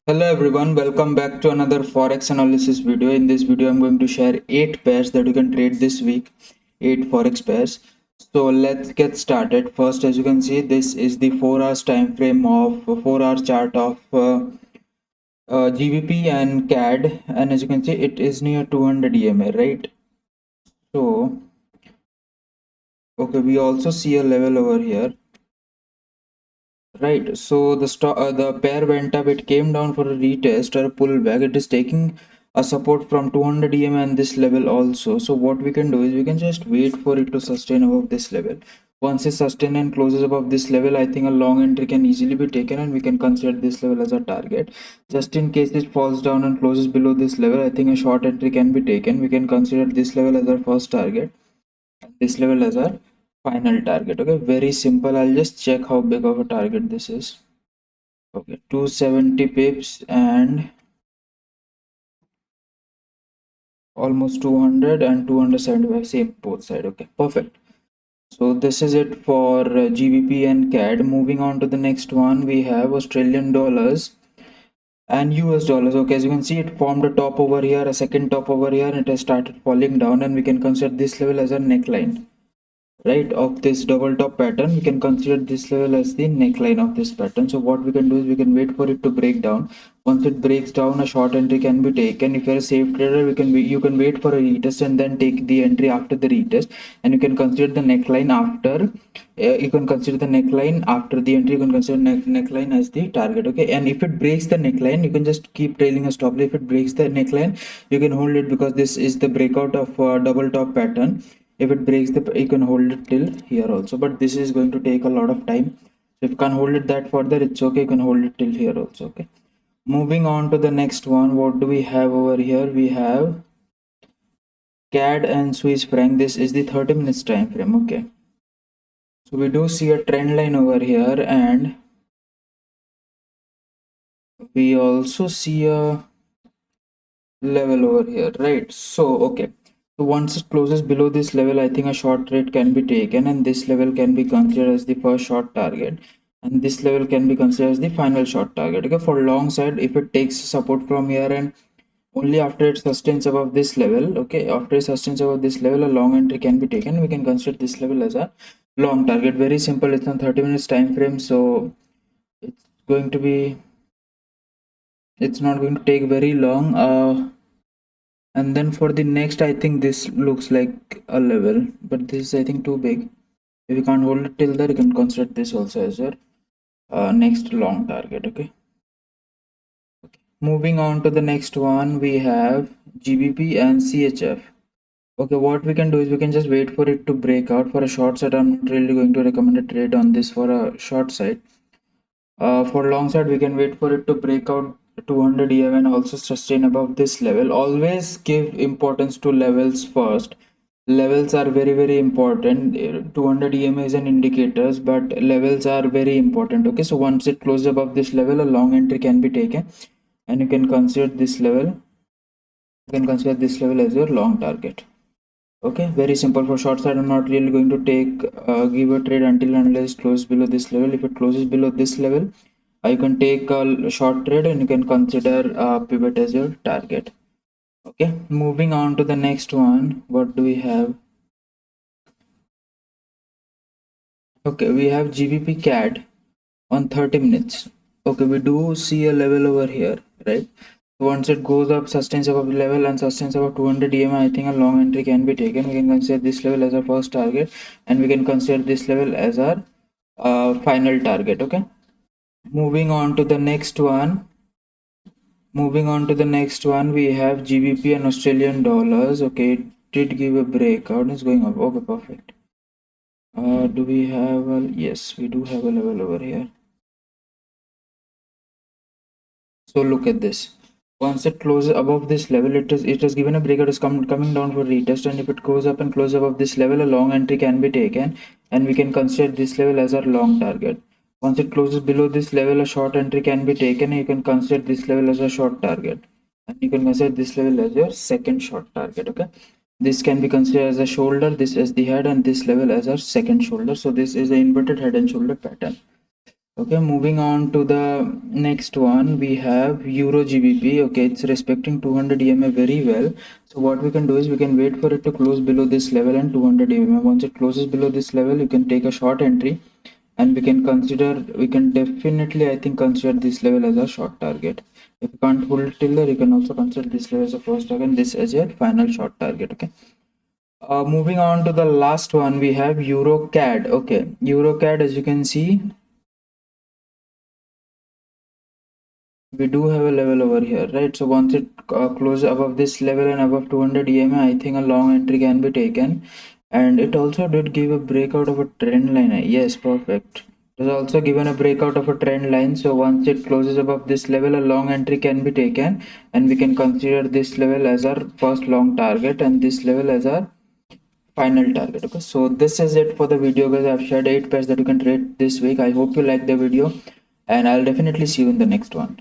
Hello everyone, welcome back to another Forex analysis video. In this video, I'm going to share 8 pairs that you can trade this week, 8 Forex pairs. So let's get started. First, as you can see, this is the 4 hours time frame of 4 hour chart of GBP and CAD, and as you can see, it is near 200 EMA, right? So, okay, we also see a level over here. Right, so the pair went up, it came down for a retest or a pullback. It is taking a support from 200 EMA and this level also. So what we can do is we can just wait for it to sustain above this level. Once it sustains and closes above this level, I think a long entry can easily be taken and we can consider this level as a target. Just in case it falls down and closes below this level, I think a short entry can be taken. We can consider this level as our first target and this level as our final target. Okay, very simple. I'll just check how big of a target this is. Okay, 270 pips and almost 200 and 275, same both side. Okay, perfect. So this is it for GBP and CAD. Moving on to the next one, we have Australian dollars and US dollars. Okay, as you can see, it formed a top over here, a second top over here, and it has started falling down, and we can consider this level as a neckline, right, of this double top pattern. We can consider this level as the neckline of this pattern. So what we can do is we can wait for it to break down. Once it breaks down, a short entry can be taken. If you're a safe trader, you can wait for a retest and then take the entry after the retest, and you can consider the neckline after the entry. You can consider neckline as the target. Okay, and if it breaks the neckline, you can just keep trailing a stop. If it breaks the neckline, you can hold it because this is the breakout of double top pattern. If it breaks you can hold it till here also, but this is going to take a lot of time. So if you can't hold it that further, it's okay, you can hold it till here also. Okay, moving on to the next one, what do we have over here? We have CAD and Swiss franc. This is the 30 minutes time frame. Okay, so we do see a trend line over here, and we also see a level over here, right? So okay, so once it closes below this level, I think a short trade can be taken, and this level can be considered as the first short target, and this level can be considered as the final short target. Okay, for long side, if it takes support from here and only after it sustains above this level, okay, after it sustains above this level, a long entry can be taken. We can consider this level as a long target. Very simple. It's on 30 minutes time frame, so it's going to be, it's not going to take very long. And then for the next, I think this looks like a level, but this is, I think, too big. If you can't hold it till there, you can consider this also as your next long target. Okay, moving on to the next one, we have GBP and CHF. Okay, what we can do is we can just wait for it to break out. For a short side, I'm not really going to recommend a trade on this for a short side. For long side, we can wait for it to break out 200 EM and also sustain above this level. Always give importance to levels first. Levels are very important. 200 EMA is an indicators, but levels are very important. Okay, so once it closes above this level, a long entry can be taken, and you can consider this level. You can consider this level as your long target. Okay, very simple. For short side, I'm not really going to take give a trade until unless it closes below this level. If it closes below this level, you can take a short trade and you can consider pivot as your target. Okay, moving on to the next one, what do we have? Okay, we have GBPCAD on 30 minutes. Okay, we do see a level over here, right? Once it goes up, sustains above the level and sustains above 200 EMI, I think a long entry can be taken. We can consider this level as our first target, and we can consider this level as our final target. Okay, moving on to the next one. We have GBP and Australian dollars. Okay, it did give a breakout. It's going up. Okay, perfect. Do we have a, yes, we do have a level over here. So look at this. Once it closes above this level, it has given a breakout, is coming down for retest, and if it goes up and closes above this level, a long entry can be taken, and we can consider this level as our long target. Once it closes below this level, a short entry can be taken, and you can consider this level as a short target, and you can consider this level as your second short target. Okay, this can be considered as a shoulder, this as the head, and this level as our second shoulder. So this is the inverted head and shoulder pattern. Okay, moving on to the next one, we have Euro GBP. Okay, it's respecting 200 EMA very well. So what we can do is we can wait for it to close below this level and 200 EMA. Once it closes below this level, you can take a short entry, and we can definitely, I think, consider this level as a short target. If you can't hold it till there, you can also consider this level as a first target and this as your final short target. Okay. Moving on to the last one, we have EURGBP. Okay, EURGBP, as you can see, we do have a level over here, right? So once it closes above this level and above 200 EMA, I think a long entry can be taken. And it also did give a breakout of a trend line. Yes, perfect. It was also given a breakout of a trend line. So once it closes above this level, a long entry can be taken, and we can consider this level as our first long target and this level as our final target. Okay, so this is it for the video, guys. I've shared 8 pairs that you can trade this week. I hope you like the video, and I'll definitely see you in the next one.